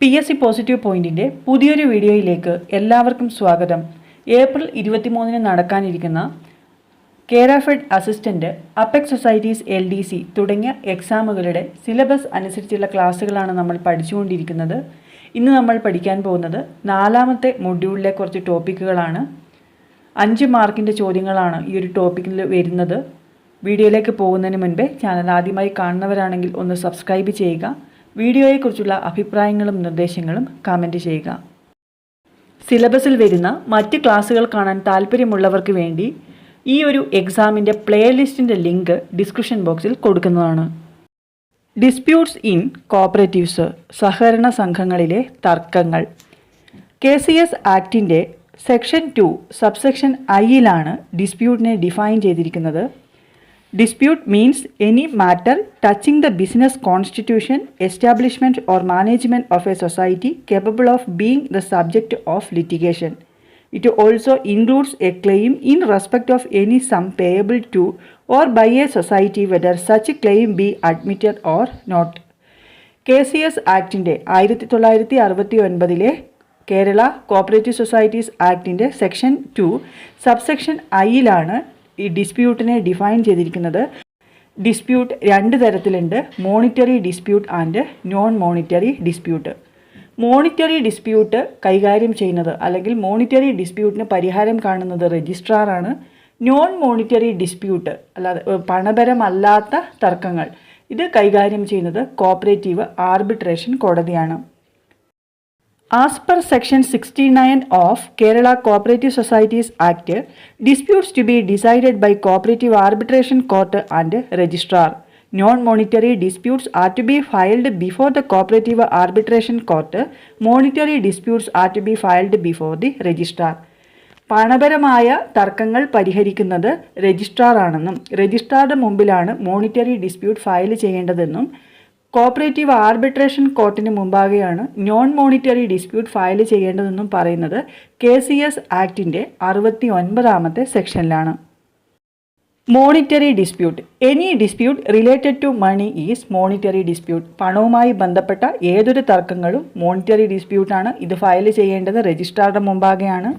PSC positive പോയിന്റിൻ്റെ പുതിയൊരു വീഡിയോയിലേക്ക് എല്ലാവർക്കും സ്വാഗതം. ഏപ്രിൽ 23 നടക്കാനിരിക്കുന്ന Kerafed assistant, apex societies LDC തുടങ്ങിയ എക്സാമുകളുടെ സിലബസ് അനുസരിച്ചുള്ള ക്ലാസ്സുകളാണ് നമ്മൾ പഠിച്ചുകൊണ്ടിരിക്കുന്നത്. ഇന്ന് നമ്മൾ പഠിക്കാൻ പോകുന്നത് 4ാമത്തെ മൊഡ്യൂളിലെ കുറച്ച് ടോപ്പിക്കുകളാണ്. 5 മാർക്കിൻ്റെ ചോദ്യങ്ങളാണ് ഈ ഒരു ടോപ്പിക്കിൽ വരുന്നത്. വീഡിയോയിലേക്ക് പോകുന്നതിന് മുൻപേ ചാനൽ ആദ്യമായി കാണുന്നവരാണെങ്കിൽ ഒന്ന് സബ്സ്ക്രൈബ് ചെയ്യുക. വീഡിയോയെക്കുറിച്ചുള്ള അഭിപ്രായങ്ങളും നിർദ്ദേശങ്ങളും കമൻറ്റ് ചെയ്യുക. സിലബസിൽ വരുന്ന മറ്റ് ക്ലാസ്സുകൾ കാണാൻ താല്പര്യമുള്ളവർക്ക് വേണ്ടി ഈ ഒരു എക്സാമിൻ്റെ പ്ലേലിസ്റ്റിൻ്റെ ലിങ്ക് ഡിസ്ക്രിപ്ഷൻ ബോക്സിൽ കൊടുക്കുന്നതാണ്. ഡിസ്പ്യൂട്ട്സ് ഇൻ കോപ്പറേറ്റീവ്സ്, സഹകരണ സംഘങ്ങളിലെ തർക്കങ്ങൾ. KCS ആക്ടിൻ്റെ സെക്ഷൻ 2 സബ്സെക്ഷൻ Iയിലാണ് ഡിസ്പ്യൂട്ടിനെ ഡിഫൈൻ ചെയ്തിരിക്കുന്നത്. Dispute means any matter touching the business constitution, establishment or management of a society capable of being the subject of litigation. It also includes a claim in respect of any sum payable to or by a society whether such claim be admitted or not. KCS ആക്ടിൻ്റെ 1969 Kerala cooperative societies ആക്ടിൻ്റെ section 2 subsection Iയിലാണ് ഈ ഡിസ്പ്യൂട്ടിനെ define ചെയ്തിരിക്കുന്നത്. Dispute 2 തരത്തിലുണ്ട്: monetary dispute and non monetary dispute. Monetary dispute കൈകാര്യം ചെയ്യുന്നത് അല്ലെങ്കിൽ മോണിറ്ററി ഡിസ്പ്യൂട്ടിന് പരിഹാരം കാണുന്നത് രജിസ്ട്രാറാണ്. നോൺ മോണിറ്ററി ഡിസ്പ്യൂട്ട്, അല്ലാതെ പണപരമല്ലാത്ത തർക്കങ്ങൾ, ഇത് കൈകാര്യം ചെയ്യുന്നത് കോപ്പറേറ്റീവ് ആർബിട്രേഷൻ കോടതിയാണ്. As per Section 69 of Kerala Cooperative Societies Act, disputes to be decided by Cooperative Arbitration Court and Registrar. Non-monetary disputes are to be filed before the Cooperative Arbitration Court. Monetary disputes are to be filed before the Registrar. പണപരമായ തർക്കങ്ങൾ പരിഹരിക്കുന്നത് registrar ആണെന്നും രജിസ്ട്രാറുടെ മുമ്പിലാണ് monetary dispute file ചെയ്യേണ്ടതെന്നും cooperative arbitration കോർട്ടിന് മുമ്പാകെയാണ് non monetary dispute file ചെയ്യേണ്ടതെന്നും പറയുന്നത് KCS ആക്ടിൻ്റെ 69ാമത്തെ സെക്ഷനിലാണ്. Monetary dispute. Any dispute related to money is monetary dispute. പണവുമായി ബന്ധപ്പെട്ട ഏതൊരു തർക്കങ്ങളും മോണിറ്ററി ഡിസ്പ്യൂട്ടാണ്. ഇത് ഫയൽ ചെയ്യേണ്ടത് രജിസ്ട്രാറുടെ മുമ്പാകെയാണ്.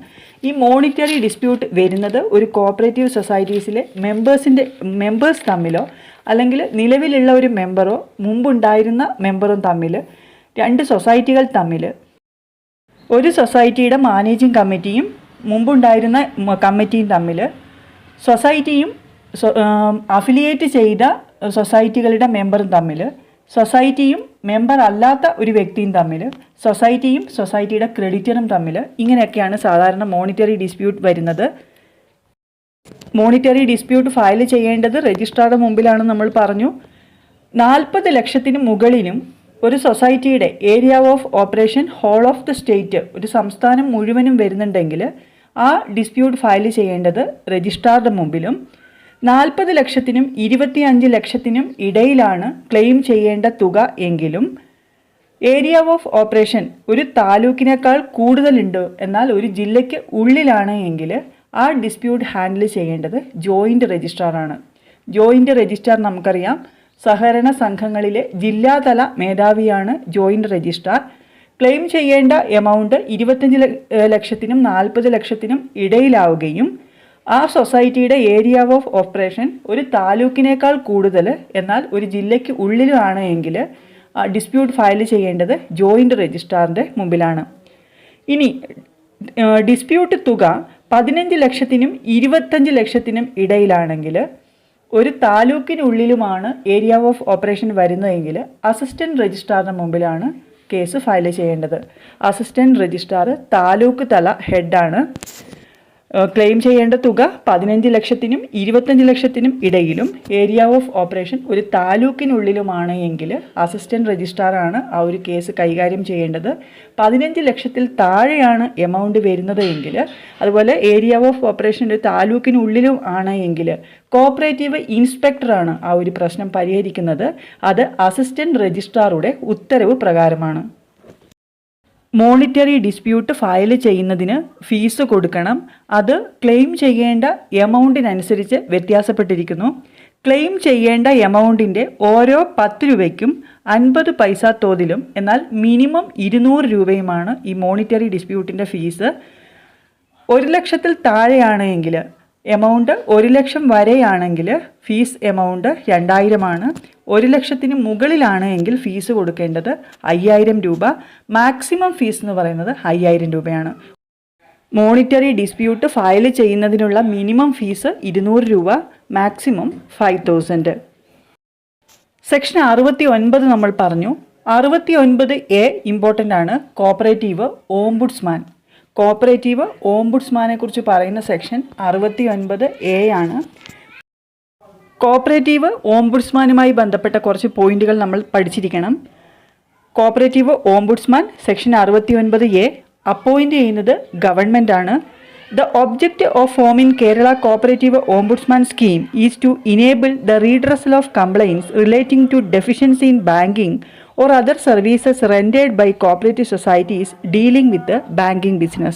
ഈ മോണിറ്ററി ഡിസ്പ്യൂട്ട് വരുന്നത് ഒരു കോപ്പറേറ്റീവ് സൊസൈറ്റീസിലെ മെമ്പേഴ്സ് തമ്മിലോ അല്ലെങ്കിൽ നിലവിലുള്ള ഒരു മെമ്പറോ മുമ്പുണ്ടായിരുന്ന മെമ്പറും തമ്മിൽ, 2 സൊസൈറ്റികൾ തമ്മിൽ, ഒരു സൊസൈറ്റിയുടെ മാനേജിംഗ് കമ്മിറ്റിയും മുമ്പുണ്ടായിരുന്ന കമ്മിറ്റിയും തമ്മിൽ, സൊസൈറ്റിയും അഫിലിയേറ്റ് ചെയ്ത സൊസൈറ്റികളുടെ മെമ്പറും തമ്മിൽ, സൊസൈറ്റിയും മെമ്പർ അല്ലാത്ത ഒരു വ്യക്തിയും തമ്മിൽ, സൊസൈറ്റിയും സൊസൈറ്റിയുടെ ക്രെഡിറ്ററും തമ്മിൽ, ഇങ്ങനെയൊക്കെയാണ് സാധാരണ മോണിറ്ററി ഡിസ്പ്യൂട്ട് വരുന്നത്. മോണിറ്ററി ഡിസ്പ്യൂട്ട് ഫയൽ ചെയ്യേണ്ടത് രജിസ്ട്രാറുടെ മുമ്പിലാണ് നമ്മൾ പറഞ്ഞു. 40 ലക്ഷത്തിന് മുകളിലും ഒരു സൊസൈറ്റിയുടെ area of operation whole of the state, ഒരു സംസ്ഥാനം മുഴുവനും വരുന്നുണ്ടെങ്കിൽ ആ ഡിസ്പ്യൂട്ട് ഫയൽ ചെയ്യേണ്ടത് രജിസ്ട്രാറുടെ മുമ്പിലും. 40 ലക്ഷത്തിനും 25 ലക്ഷത്തിനും ഇടയിലാണ് ക്ലെയിം ചെയ്യേണ്ട തുക എങ്കിലും ഏരിയ ഓഫ് ഓപ്പറേഷൻ ഒരു താലൂക്കിനേക്കാൾ കൂടുതലുണ്ട്, എന്നാൽ ഒരു ജില്ലയ്ക്ക് ഉള്ളിലാണ് എങ്കിൽ ആ ഡിസ്പ്യൂട്ട് ഹാൻഡിൽ ചെയ്യേണ്ടത് ജോയിൻ്റ് രജിസ്ട്രാറാണ്. ജോയിൻ്റ് രജിസ്ട്രാർ നമുക്കറിയാം, സഹകരണ സംഘങ്ങളിലെ ജില്ലാതല മേധാവിയാണ് ജോയിൻ്റ് രജിസ്ട്രാർ. ക്ലെയിം ചെയ്യേണ്ട എമൗണ്ട് 25 ലക്ഷത്തിനും 40 ലക്ഷത്തിനും ഇടയിലാവുകയും ആ സൊസൈറ്റിയുടെ ഏരിയ ഓഫ് ഓപ്പറേഷൻ ഒരു താലൂക്കിനേക്കാൾ കൂടുതൽ എന്നാൽ ഒരു ജില്ലയ്ക്ക് ഉള്ളിലാണ് എങ്കിൽ ഡിസ്പ്യൂട്ട് ഫയൽ ചെയ്യേണ്ടത് ജോയിൻ്റ് രജിസ്ട്രാറിൻ്റെ മുമ്പിലാണ്. ഇനി ഡിസ്പ്യൂട്ട് തുക 15 ലക്ഷത്തിനും 25 ലക്ഷത്തിനും ഇടയിലാണെങ്കിൽ, ഒരു താലൂക്കിനുള്ളിലുമാണ് ഏരിയ ഓഫ് ഓപ്പറേഷൻ വരുന്നതെങ്കിൽ അസിസ്റ്റൻറ്റ് രജിസ്ട്രാറിൻ്റെ മുമ്പിലാണ് കേസ് ഫയൽ ചെയ്യേണ്ടത്. അസിസ്റ്റൻറ്റ് രജിസ്ട്രാർ താലൂക്ക് തല ഹെഡാണ്. ക്ലെയിം ചെയ്യേണ്ട തുക 15 ലക്ഷത്തിനും 25 ലക്ഷത്തിനും ഇടയിലും ഏരിയ ഓഫ് ഓപ്പറേഷൻ ഒരു താലൂക്കിനുള്ളിലുമാണ് എങ്കിൽ അസിസ്റ്റൻറ്റ് രജിസ്ട്രാറാണ് ആ ഒരു കേസ് കൈകാര്യം ചെയ്യേണ്ടത്. 15 ലക്ഷത്തിൽ താഴെയാണ് എമൗണ്ട് വരുന്നത് എങ്കിൽ, അതുപോലെ ഏരിയ ഓഫ് ഓപ്പറേഷൻ ഒരു താലൂക്കിനുള്ളിലും ആണ് എങ്കിൽ കോപ്പറേറ്റീവ് ഇൻസ്പെക്ടറാണ് ആ ഒരു പ്രശ്നം പരിഹരിക്കുന്നത്. അത് അസിസ്റ്റൻറ്റ് രജിസ്ട്രാറുടെ ഉത്തരവ് പ്രകാരമാണ്. മോണിറ്ററി ഡിസ്പ്യൂട്ട് ഫയൽ ചെയ്യുന്നതിന് ഫീസ് കൊടുക്കണം. അത് ക്ലെയിം ചെയ്യേണ്ട എമൗണ്ടിനനുസരിച്ച് വ്യത്യാസപ്പെട്ടിരിക്കുന്നു. ക്ലെയിം ചെയ്യേണ്ട എമൗണ്ടിൻ്റെ ഓരോ 10 രൂപയ്ക്കും 50 പൈസ തോതിലും എന്നാൽ മിനിമം 200 രൂപയുമാണ് ഈ മോണിറ്ററി ഡിസ്പ്യൂട്ടിൻ്റെ ഫീസ്. 1 ലക്ഷത്തിൽ താഴെയാണെങ്കിൽ എമൗണ്ട് 1 ലക്ഷം വരെയാണെങ്കിൽ ഫീസ് എമൗണ്ട് 2000 ആണ്. 1 ലക്ഷത്തിന് മുകളിലാണ് എങ്കിൽ ഫീസ് കൊടുക്കേണ്ടത് 5000 രൂപ. മാക്സിമം ഫീസ് എന്ന് പറയുന്നത് 5000 രൂപയാണ്. മോണിറ്ററി ഡിസ്പ്യൂട്ട് ഫയൽ ചെയ്യുന്നതിനുള്ള മിനിമം ഫീസ് 200 രൂപ, മാക്സിമം 5000. സെക്ഷൻ 69 നമ്മൾ പറഞ്ഞു. 69A ഇമ്പോർട്ടൻ്റ് ആണ്. Cooperative ombudsman. കോപ്പറേറ്റീവ് ഓംബുഡ്സ്മാനെ കുറിച്ച് പറയുന്ന സെക്ഷൻ 69A ആണ്. കോപ്പറേറ്റീവ് ഓംബുഡ്സ്മാനുമായി ബന്ധപ്പെട്ട കുറച്ച് പോയിന്റുകൾ നമ്മൾ പഠിച്ചിരിക്കണം. Cooperative ombudsman section 69A appoint ചെയ്യുന്നത് ഗവൺമെൻറ് ആണ്. The object of forming Kerala Cooperative Ombudsman Scheme is to enable the redressal of complaints relating to deficiency in banking or other services rendered by cooperative societies dealing with the banking business.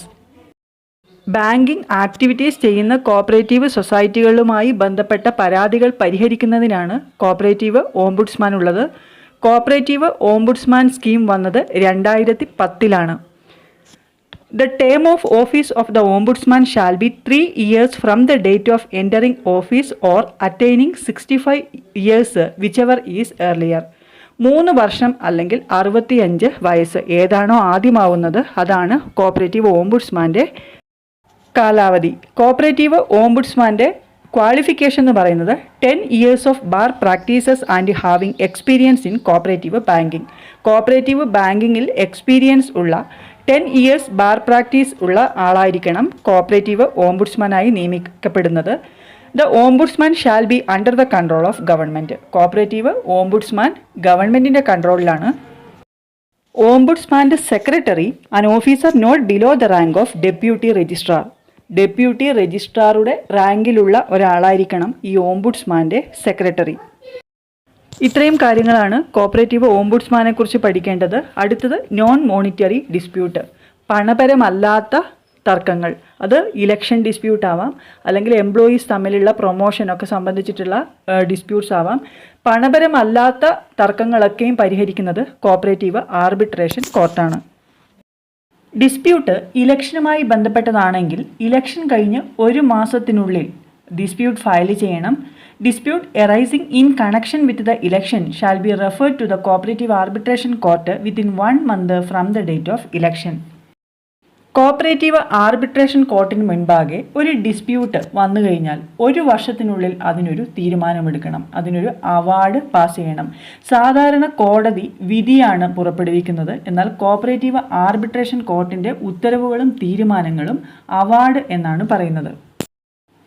Banking activities ചെയ്യുന്ന cooperative സൊസൈറ്റികളുമായി ബന്ധപ്പെട്ട പരാതികൾ പരിഹരിക്കുന്നതിനാണ് cooperative ombudsman ഉള്ളത്. Cooperative ombudsman scheme വന്നത് 2010 The term of office of the Ombudsman shall be 3 years from the date of entering office or attaining 65 years, whichever is earlier. 3 വർഷം അല്ലെങ്കിൽ 65 വയസ്സ് ഏതാണോ ആദ്യമാവുന്നത് അതാണ് കോപ്പറേറ്റീവ് ഓംബുഡ്സ്മാൻ്റെ കാലാവധി. കോപ്പറേറ്റീവ് ഓംബുഡ്സ്മാൻ്റെ ക്വാളിഫിക്കേഷൻ എന്ന് പറയുന്നത് 10 years of bar practices and having experience in cooperative banking. Cooperative ബാങ്കിങ്ങിൽ experience ഉള്ള 10 years ബാർ പ്രാക്ടീസ് ഉള്ള ആളായിരിക്കണം കോപ്പറേറ്റീവ് ഓംബുഡ്സ്മാനായി നിയമിക്കപ്പെടുന്നത്. The ombudsman shall be under the control of government. Cooperative ombudsman ഗവൺമെൻറ്റിൻ്റെ കൺട്രോളിലാണ്. ഓംബുഡ്സ്മാൻ്റെ secretary an officer not below the rank of deputy registrar. Deputy രജിസ്ട്രാറുടെ റാങ്കിലുള്ള ഒരാളായിരിക്കണം ഈ ഓംബുഡ്സ്മാൻ്റെ സെക്രട്ടറി. ഇത്രയും കാര്യങ്ങളാണ് കോപ്പറേറ്റീവ് ഓംബുഡ്സ്മാനെ കുറിച്ച് പഠിക്കേണ്ടത്. അടുത്തത് നോൺ മോണിറ്ററി ഡിസ്പ്യൂട്ട്. പണപരമല്ലാത്ത തർക്കങ്ങൾ. അത് ഇലക്ഷൻ ഡിസ്പ്യൂട്ട് ആവാം, അല്ലെങ്കിൽ എംപ്ലോയീസ് തമ്മിലുള്ള പ്രൊമോഷനൊക്കെ സംബന്ധിച്ചിട്ടുള്ള ഡിസ്പ്യൂട്ട്സ് ആവാം. പണപരമല്ലാത്ത തർക്കങ്ങളൊക്കെയും പരിഹരിക്കുന്നത് കോപ്പറേറ്റീവ് ആർബിട്രേഷൻ കോർട്ടാണ്. ഡിസ്പ്യൂട്ട് ഇലക്ഷനുമായി ബന്ധപ്പെട്ടതാണെങ്കിൽ ഇലക്ഷൻ കഴിഞ്ഞ് 1 മാസത്തിനുള്ളിൽ ഡിസ്പ്യൂട്ട് ഫയൽ ചെയ്യണം. Dispute arising in connection with the election shall be referred to the Cooperative Arbitration Court within 1 month from the date of election. Cooperative arbitration കോർട്ടിന് മുൻപാകെ ഒരു dispute വന്നു കഴിഞ്ഞാൽ 1 വർഷത്തിനുള്ളിൽ അതിനൊരു തീരുമാനമെടുക്കണം, അതിനൊരു അവാർഡ് പാസ് ചെയ്യണം. സാധാരണ കോടതി വിധിയാണ് പുറപ്പെടുവിക്കുന്നത്. എന്നാൽ കോപ്പറേറ്റീവ് ആർബിട്രേഷൻ കോർട്ടിൻ്റെ ഉത്തരവുകളും തീരുമാനങ്ങളും അവാർഡ് എന്നാണ് പറയുന്നത്.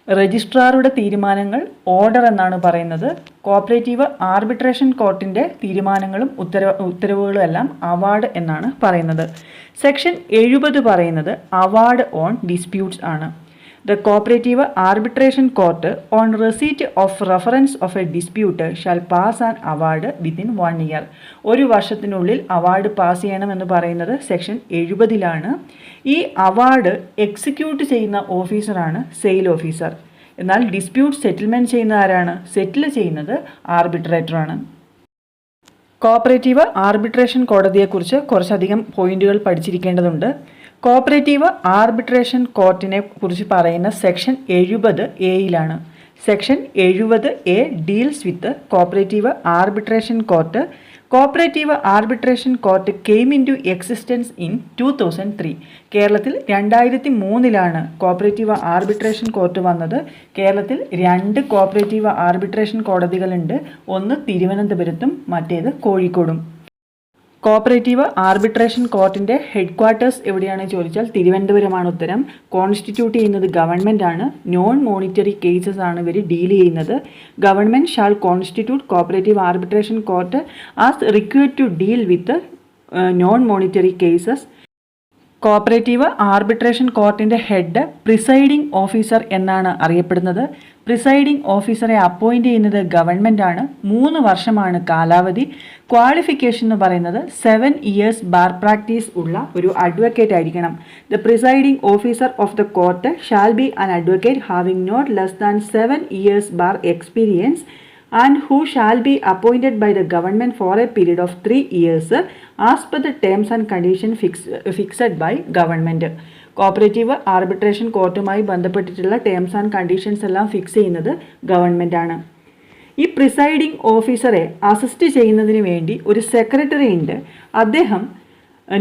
രജിസ്ട്രാറുടെ തീരുമാനങ്ങൾ ഓർഡർ എന്നാണ് പറയുന്നത്. കോപ്പറേറ്റീവ് ആർബിട്രേഷൻ കോർട്ടിൻ്റെ തീരുമാനങ്ങളും ഉത്തരവുകളും എല്ലാം അവാർഡ് എന്നാണ് പറയുന്നത്. സെക്ഷൻ 70 പറയുന്നത് അവാർഡ് ഓൺ ഡിസ്പ്യൂട്ട്സ് ആണ്. The Cooperative Arbitration Court, on receipt of reference of a dispute, shall pass an award within 1 year. 1 വർഷത്തിനുള്ളിൽ അവാർഡ് പാസ് ചെയ്യണമെന്ന് പറയുന്നത് സെക്ഷൻ 70 ഈ അവാർഡ് എക്സിക്യൂട്ട് ചെയ്യുന്ന ഓഫീസറാണ് സെയിൽ ഓഫീസർ. എന്നാൽ ഡിസ്പ്യൂട്ട് സെറ്റിൽമെൻറ്റ് ചെയ്യുന്ന ആരാണ്? സെറ്റിൽ ചെയ്യുന്നത് ആർബിട്രേറ്ററാണ്. കോപ്പറേറ്റീവ് ആർബിട്രേഷൻ കോടതിയെക്കുറിച്ച് കുറച്ചധികം പോയിന്റുകൾ പഠിച്ചിരിക്കേണ്ടതുണ്ട്. കോപ്പറേറ്റീവ് ആർബിട്രേഷൻ കോർട്ടിനെ കുറിച്ച് പറയുന്ന section 70A. Section 70A deals with cooperative arbitration court. Cooperative arbitration court came into existence in 2003. കേരളത്തിൽ 2003 കോപ്പറേറ്റീവ് ആർബിട്രേഷൻ കോർട്ട് വന്നത്. കേരളത്തിൽ 2 കോപ്പറേറ്റീവ് ആർബിട്രേഷൻ കോടതികളുണ്ട്. ഒന്ന് തിരുവനന്തപുരത്തും മറ്റേത് കോഴിക്കോടും. കോപ്പറേറ്റീവ് ആർബിട്രേഷൻ കോർട്ടിൻ്റെ ഹെഡ് ക്വാർട്ടേഴ്സ് എവിടെയാണെന്ന് ചോദിച്ചാൽ തിരുവനന്തപുരമാണ് ഉത്തരം. കോൺസ്റ്റിറ്റ്യൂട്ട് ചെയ്യുന്നത് ഗവൺമെൻറ് ആണ്. നോൺ മോണിറ്ററി കേസസ് ആണ് ഇവർ ഡീൽ ചെയ്യുന്നത്. Government shall constitute cooperative arbitration court as required to deal with non monetary cases. Cooperative arbitration കോർട്ടിൻ്റെ ഹെഡ് പ്രിസൈഡിംഗ് ഓഫീസർ എന്നാണ് അറിയപ്പെടുന്നത്. പ്രിസൈഡിംഗ് ഓഫീസറെ അപ്പോയിൻറ്റ് ചെയ്യുന്നത് ഗവൺമെൻറ് ആണ്. 3 വർഷമാണ് കാലാവധി. ക്വാളിഫിക്കേഷൻ എന്ന് പറയുന്നത് 7 years ബാർ പ്രാക്ടീസ് ഉള്ള ഒരു അഡ്വക്കേറ്റ് ആയിരിക്കണം. The presiding officer of the court shall be an advocate having not less than 7 years bar experience and who shall be appointed by the government for a period of 3 years as per the terms and conditions fixed by government. കോപ്പറേറ്റീവ് ആർബിട്രേഷൻ കോർട്ടുമായി ബന്ധപ്പെട്ടിട്ടുള്ള terms and conditions എല്ലാം fix ചെയ്യുന്നത് government ആണ്. ഈ presiding ഓഫീസറെ assist ചെയ്യുന്നതിന് വേണ്ടി ഒരു സെക്രട്ടറി ഉണ്ട്. അദ്ദേഹം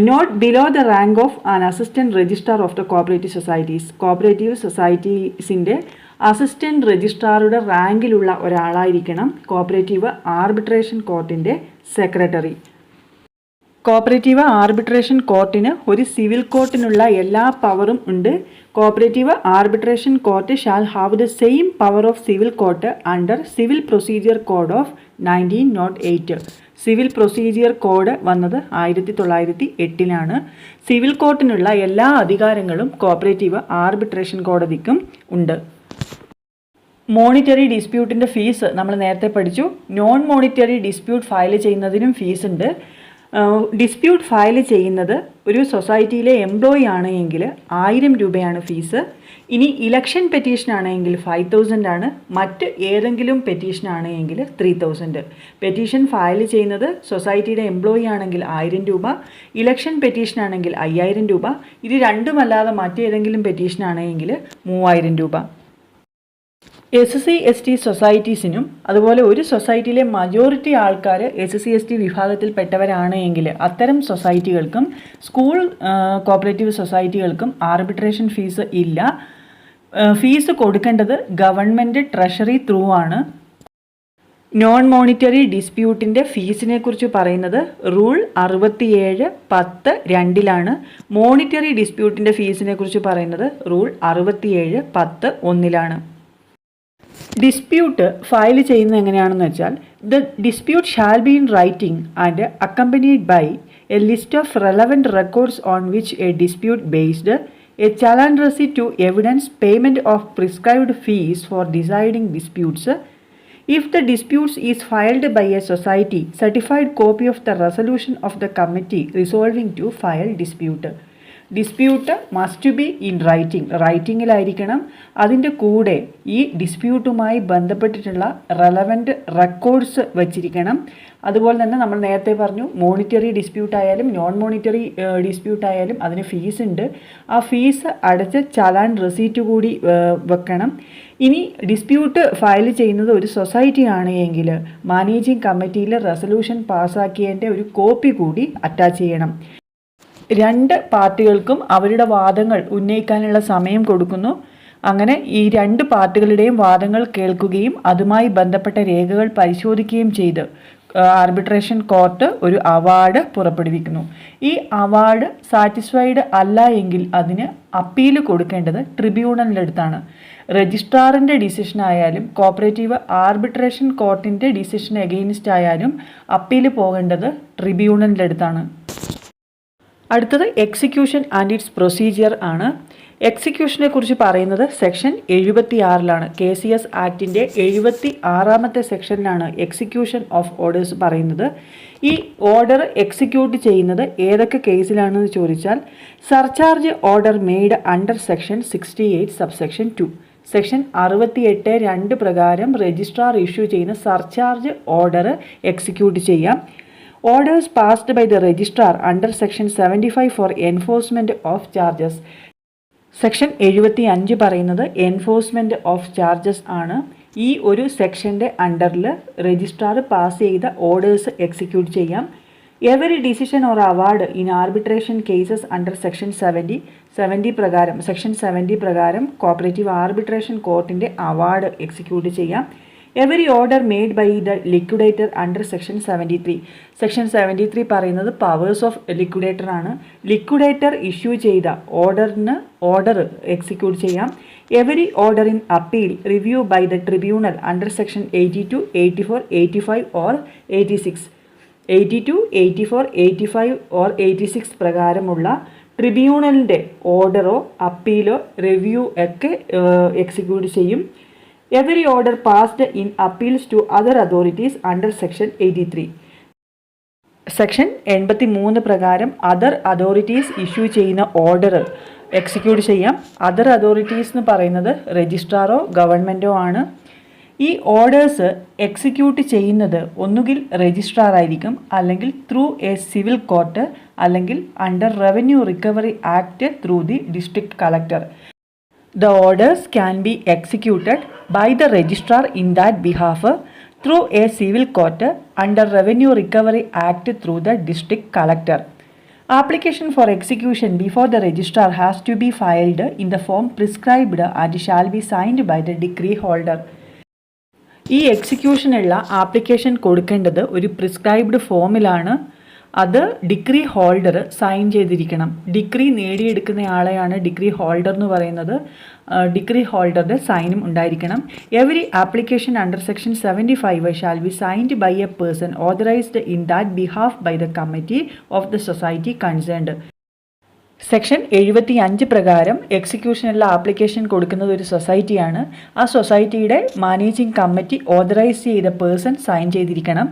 not below the rank of an assistant registrar of the cooperative societies. Cooperative സൊസൈറ്റീസിൻ്റെ അസിസ്റ്റൻറ്റ് രജിസ്ട്രാറുടെ റാങ്കിലുള്ള ഒരാളായിരിക്കണം കോപ്പറേറ്റീവ് ആർബിട്രേഷൻ കോർട്ടിൻ്റെ സെക്രട്ടറി. കോപ്പറേറ്റീവ് ആർബിട്രേഷൻ കോർട്ടിന് ഒരു സിവിൽ കോർട്ടിനുള്ള എല്ലാ പവറും ഉണ്ട്. Cooperative arbitration court shall have the same power of civil court under civil procedure code of 1908. Civil procedure code വന്നത് 1908. സിവിൽ കോർട്ടിനുള്ള എല്ലാ അധികാരങ്ങളും കോപ്പറേറ്റീവ് ആർബിട്രേഷൻ കോടതിക്കും ഉണ്ട്. മോണിറ്ററി ഡിസ്പ്യൂട്ടിൻ്റെ ഫീസ് നമ്മൾ നേരത്തെ പഠിച്ചു. നോൺ മോണിറ്ററി ഡിസ്പ്യൂട്ട് ഫയൽ ചെയ്യുന്നതിനും ഫീസ് ഉണ്ട്. ഡിസ്പ്യൂട്ട് ഫയൽ ചെയ്യുന്നത് ഒരു സൊസൈറ്റിയിലെ എംപ്ലോയി ആണ് എങ്കിൽ 1000 രൂപയാണ് ഫീസ്. ഇനി ഇലക്ഷൻ പെറ്റീഷൻ ആണെങ്കിൽ 5000 ആണ്. മറ്റ് ഏതെങ്കിലും പെറ്റീഷൻ ആണെങ്കിൽ 3000. പെറ്റീഷൻ ഫയൽ ചെയ്യുന്നത് സൊസൈറ്റിയുടെ എംപ്ലോയി ആണെങ്കിൽ 1000 രൂപ, ഇലക്ഷൻ പെറ്റീഷൻ ആണെങ്കിൽ 5000 രൂപ. ഇത് രണ്ടുമല്ലാതെ മറ്റേതെങ്കിലും പെറ്റീഷൻ ആണെങ്കിൽ 3000 രൂപ. SC/ST സൊസൈറ്റീസിനും അതുപോലെ ഒരു സൊസൈറ്റിയിലെ മജോറിറ്റി ആൾക്കാർ SC/ST വിഭാഗത്തിൽപ്പെട്ടവരാണ് എങ്കിൽ അത്തരം സൊസൈറ്റികൾക്കും സ്കൂൾ കോപ്പറേറ്റീവ് സൊസൈറ്റികൾക്കും ആർബിട്രേഷൻ ഫീസ് ഇല്ല. ഫീസ് കൊടുക്കേണ്ടത് ഗവൺമെൻറ് ട്രഷറി ത്രൂ ആണ്. നോൺ മോണിറ്ററി ഡിസ്പ്യൂട്ടിൻ്റെ ഫീസിനെ കുറിച്ച് പറയുന്നത് റൂൾ 67(10)(2) മോണിറ്ററി ഡിസ്പ്യൂട്ടിൻ്റെ ഫീസിനെ കുറിച്ച് പറയുന്നത് റൂൾ 67(10)(1) ഡിസ്പ്യൂട്ട് ഫയൽ ചെയ്യുന്നത് എങ്ങനെയാണെന്ന് വെച്ചാൽ, the dispute shall be in writing and accompanied by a list of relevant records on which a dispute based, a challan receipt to evidence, payment of prescribed fees for deciding disputes. If the dispute is filed by a society, certified copy of the resolution of the committee resolving to file dispute. Dispute must be in റൈറ്റിങ്ങിലായിരിക്കണം. അതിൻ്റെ കൂടെ ഈ ഡിസ്പ്യൂട്ടുമായി ബന്ധപ്പെട്ടിട്ടുള്ള relevant records വച്ചിരിക്കണം. അതുപോലെ തന്നെ നമ്മൾ നേരത്തെ പറഞ്ഞു, മോണിറ്ററി ഡിസ്പ്യൂട്ട് ആയാലും നോൺ മോണിറ്ററി ഡിസ്പ്യൂട്ട് ആയാലും അതിന് ഫീസ് ഉണ്ട്. ആ ഫീസ് അടച്ച ചലാൻ റെസീറ്റ് കൂടി വെക്കണം. ഇനി ഡിസ്പ്യൂട്ട് ഫയൽ ചെയ്യുന്നത് ഒരു സൊസൈറ്റി ആണ് എങ്കിൽ മാനേജിംഗ് കമ്മിറ്റിയിൽ റെസൊല്യൂഷൻ പാസ്സാക്കിയതിൻ്റെ ഒരു കോപ്പി കൂടി അറ്റാച്ച് ചെയ്യണം. 2 പാർട്ടികൾക്കും അവരുടെ വാദങ്ങൾ ഉന്നയിക്കാനുള്ള സമയം കൊടുക്കുന്നു. അങ്ങനെ ഈ 2 പാർട്ടികളുടെയും വാദങ്ങൾ കേൾക്കുകയും അതുമായി ബന്ധപ്പെട്ട രേഖകൾ പരിശോധിക്കുകയും ചെയ്ത് ആർബിട്രേഷൻ കോർട്ട് ഒരു അവാർഡ് പുറപ്പെടുവിക്കുന്നു. ഈ അവാർഡ് സാറ്റിസ്ഫൈഡ് അല്ല എങ്കിൽ അതിന് അപ്പീൽ കൊടുക്കേണ്ടത് ട്രിബ്യൂണലിൻ്റെ അടുത്താണ്. രജിസ്ട്രാറിൻ്റെ ഡിസിഷൻ ആയാലും കോപ്പറേറ്റീവ് ആർബിട്രേഷൻ കോർട്ടിൻ്റെ ഡിസിഷൻ എഗെയിൻസ്റ്റ് ആയാലും അപ്പീൽ പോകേണ്ടത് ട്രിബ്യൂണലിൻ്റെ അടുത്താണ്. അടുത്തത് എക്സിക്യൂഷൻ ആൻഡ് ഇറ്റ്സ് പ്രൊസീജിയർ ആണ്. എക്സിക്യൂഷനെ കുറിച്ച് പറയുന്നത് സെക്ഷൻ 76 KCS ആക്ടിൻ്റെ 76ാമത്തെ സെക്ഷനിലാണ് എക്സിക്യൂഷൻ ഓഫ് ഓർഡേഴ്സ് പറയുന്നത്. ഈ ഓർഡർ എക്സിക്യൂട്ട് ചെയ്യുന്നത് ഏതൊക്കെ കേസിലാണെന്ന് ചോദിച്ചാൽ, surcharge order made under section 68 subsection 2. Section 68(2) പ്രകാരം രജിസ്ട്രാർ ഇഷ്യൂ ചെയ്യുന്ന സർചാർജ് ഓർഡർ എക്സിക്യൂട്ട് ചെയ്യാം. Orders passed by the registrar under section 75 for enforcement of charges. Section 75 പറയുന്നത് എൻഫോഴ്സ്മെൻറ്റ് ഓഫ് ചാർജസ് ആണ്. ഈ ഒരു സെക്ഷൻ്റെ അണ്ടറിൽ രജിസ്ട്രാർ പാസ് ചെയ്ത ഓർഡേഴ്സ് എക്സിക്യൂട്ട് ചെയ്യാം. Every decision or award in arbitration cases under section 70 പ്രകാരം സെക്ഷൻ 70 പ്രകാരം കോപ്പറേറ്റീവ് ആർബിട്രേഷൻ കോർട്ടിൻ്റെ അവാർഡ് എക്സിക്യൂട്ട് ചെയ്യാം. Every order made by the liquidator under section 73. Section 73 പറയുന്നത് പവേഴ്സ് ഓഫ് ലിക്വിഡേറ്റർ ആണ്. ലിക്വിഡേറ്റർ ഇഷ്യൂ ചെയ്ത order execute ചെയ്യാം. Every order in appeal review by the tribunal under section 82, 84, 85 or 86. 82, 84, 85 or 86 പ്രകാരമുള്ള ട്രിബ്യൂണലിൻ്റെ ഓർഡറോ അപ്പീലോ review ഒക്കെ execute ചെയ്യും. Every order passed in appeals to other authorities under section 83. Section 83 പ്രകാരം other authorities issue ചെയ്യുന്ന order execute ചെയ്യാം. Other authorities എന്ന് പറയുന്നത് രജിസ്ട്രാറോ ഗവൺമെൻറ്റോ ആണ്. ഈ ഓർഡേഴ്സ് എക്സിക്യൂട്ട് ചെയ്യുന്നത് ഒന്നുകിൽ രജിസ്ട്രാർ ആയിരിക്കും, അല്ലെങ്കിൽ ത്രൂ എ സിവിൽ കോർട്ട്, അല്ലെങ്കിൽ under revenue recovery act through the district collector. The orders can be executed by the registrar in that behalf through a civil court under Revenue Recovery Act through the district collector. Application for execution before the registrar has to be filed in the form prescribed and shall be signed by the decree holder. ഈ എക്സിക്യൂഷനുള്ള application കൊടുക്കേണ്ടത് ഒരു prescribed ഫോമിലാണ്. അത് degree holder sign ചെയ്തിരിക്കണം. Degree നേടിയെടുക്കുന്നയാളെയാണ് degree holder എന്ന് പറയുന്നത്. Degree ഹോൾഡറുടെ സൈനും ഉണ്ടായിരിക്കണം. Every application under section 75 shall be signed by a person authorised in that behalf by the committee of the society concerned. Section 75 പ്രകാരം എക്സിക്യൂഷനുള്ള ആപ്ലിക്കേഷൻ കൊടുക്കുന്നത് ഒരു സൊസൈറ്റിയാണ്. ആ സൊസൈറ്റിയുടെ മാനേജിംഗ് കമ്മിറ്റി ഓതറൈസ് ചെയ്ത പേഴ്സൺ സൈൻ ചെയ്തിരിക്കണം.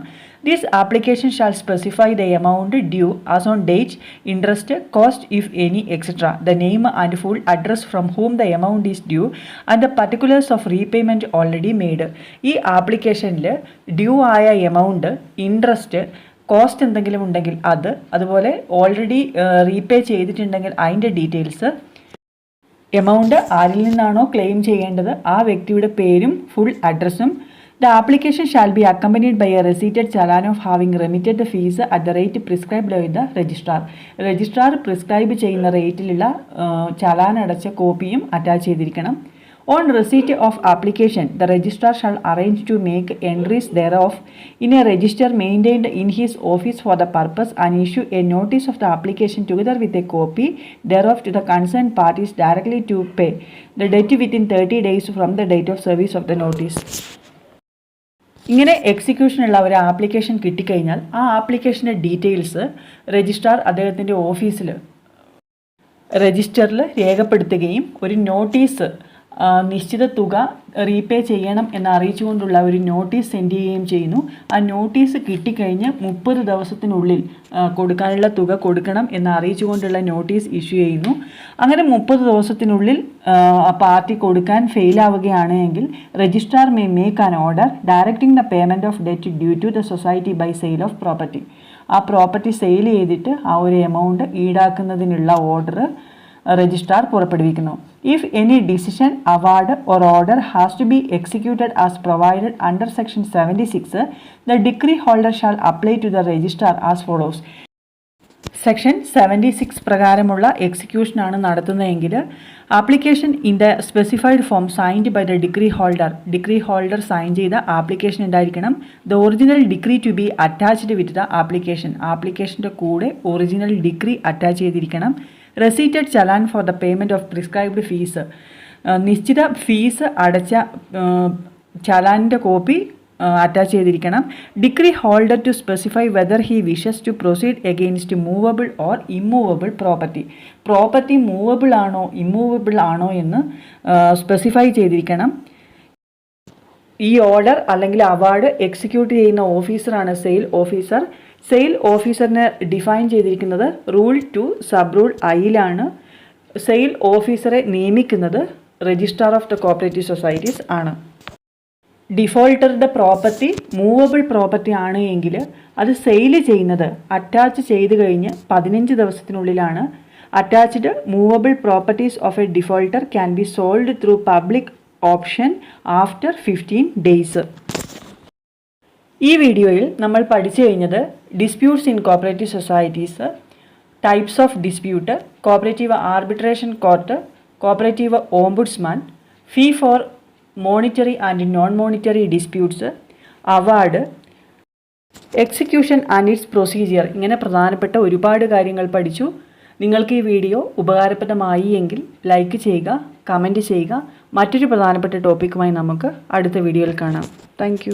This application shall specify the amount due as on date, interest, cost if any etcetera, the name and full address from ഹൂം the amount is due and the particulars of repayment already made. ഈ ആപ്ലിക്കേഷനിൽ due ആയ amount, interest, cost എന്തെങ്കിലും ഉണ്ടെങ്കിൽ അത്, അതുപോലെ already repay ചെയ്തിട്ടുണ്ടെങ്കിൽ അതിൻ്റെ details, amount ആരിൽ നിന്നാണോ ക്ലെയിം ചെയ്യേണ്ടത് ആ വ്യക്തിയുടെ പേരും ഫുൾ അഡ്രസ്സും. The application shall be accompanied by a receipted challan of having remitted the fees at the rate prescribed by the registrar. Registrar prescribe ചെയ്യുന്ന റേറ്റിലുള്ള ചലാൻ അടച്ച കോപ്പിയും അറ്റാച്ച് ചെയ്തിരിക്കണം. On receipt of application, the registrar shall arrange to make entries thereof in a register maintained in his office for the purpose and issue a notice of the application together with a copy thereof to the concerned parties directly to pay the debt within 30 days from the date of service of the notice. ഇങ്ങനെ എക്സിക്യൂഷനുള്ള ഒരു application കിട്ടിക്കഴിഞ്ഞാൽ ആ ആപ്ലിക്കേഷൻ്റെ details registrar അദ്ദേഹത്തിൻ്റെ ഓഫീസിൽ രജിസ്റ്ററിൽ രേഖപ്പെടുത്തുകയും ഒരു നോട്ടീസ് നിശ്ചിത തുക റീപേ ചെയ്യണം എന്ന് അറിയിച്ചുകൊണ്ടുള്ള ഒരു നോട്ടീസ് സെൻഡ് ചെയ്യുകയും ചെയ്യുന്നു. ആ നോട്ടീസ് കിട്ടിക്കഴിഞ്ഞ് 30 ദിവസത്തിനുള്ളിൽ കൊടുക്കാനുള്ള തുക കൊടുക്കണം എന്ന് അറിയിച്ചുകൊണ്ടുള്ള നോട്ടീസ് ഇഷ്യൂ ചെയ്യുന്നു. അങ്ങനെ 30 ദിവസത്തിനുള്ളിൽ പാർട്ടി കൊടുക്കാൻ ഫെയിലാവുകയാണ് എങ്കിൽ registrar may make an order directing the payment of debt due to the society by sale of property. ആ പ്രോപ്പർട്ടി സെയിൽ ചെയ്തിട്ട് ആ ഒരു എമൗണ്ട് ഈടാക്കുന്നതിനുള്ള ഓർഡർ രജിസ്ട്രാർ പുറപ്പെടുവിക്കുന്നു. If any decision, award or order has to be executed as provided under section 76, the decree holder shall apply to the registrar as follows. Section 76 പ്രകാരമുള്ള എക്സിക്യൂഷനാണ് നടത്തുന്നതെങ്കിൽ application in the specified form signed by the decree holder sign ചെയ്ത application ഉണ്ടായിരിക്കണം. The original decree to be attached with the ആപ്ലിക്കേഷൻ്റെ കൂടെ original decree attach ചെയ്തിരിക്കണം. Receipted challan for the payment of prescribed fees, നിശ്ചിത fees അടച്ച ചലാനിൻ്റെ copy attach ചെയ്തിരിക്കണം. Decree holder to specify whether he wishes to proceed against movable or immovable property movable ആണോ immovable ആണോ എന്ന് സ്പെസിഫൈ ചെയ്തിരിക്കണം. ഈ ഓർഡർ അല്ലെങ്കിൽ അവാർഡ് എക്സിക്യൂട്ട് ചെയ്യുന്ന ഓഫീസറാണ് സെയിൽ ഓഫീസറിനെ ഡിഫൈൻ ചെയ്തിരിക്കുന്നത് റൂൾ 2 സബ് റൂൾ ഐയിലാണ്. സെയിൽ ഓഫീസറെ നിയമിക്കുന്നത് registrar of the cooperative societies ആണ്. ഡിഫോൾട്ടറുടെ പ്രോപ്പർട്ടി മൂവബിൾ പ്രോപ്പർട്ടി ആണ് എങ്കിൽ അത് സെയിൽ ചെയ്യുന്നത് അറ്റാച്ച് ചെയ്ത് കഴിഞ്ഞ് 15 ദിവസത്തിനുള്ളിലാണ്. Attached movable properties of a defaulter can be sold through public option after 15 days. ഈ വീഡിയോയിൽ നമ്മൾ പഠിച്ചു കഴിഞ്ഞത് disputes in cooperative societies, types of dispute, cooperative arbitration court, cooperative ombudsman, fee for monetary and non monetary disputes, award, execution and its procedure. ഇങ്ങനെ പ്രധാനപ്പെട്ട ഒരുപാട് കാര്യങ്ങൾ പഠിച്ചു. നിങ്ങൾക്ക് ഈ വീഡിയോ ഉപകാരപ്രദമായി എങ്കിൽ ലൈക്ക് ചെയ്യുക, കമൻറ്റ് ചെയ്യുക. മറ്റൊരു പ്രധാനപ്പെട്ട ടോപ്പിക്കുമായി നമുക്ക് അടുത്ത വീഡിയോയിൽ കാണാം. താങ്ക്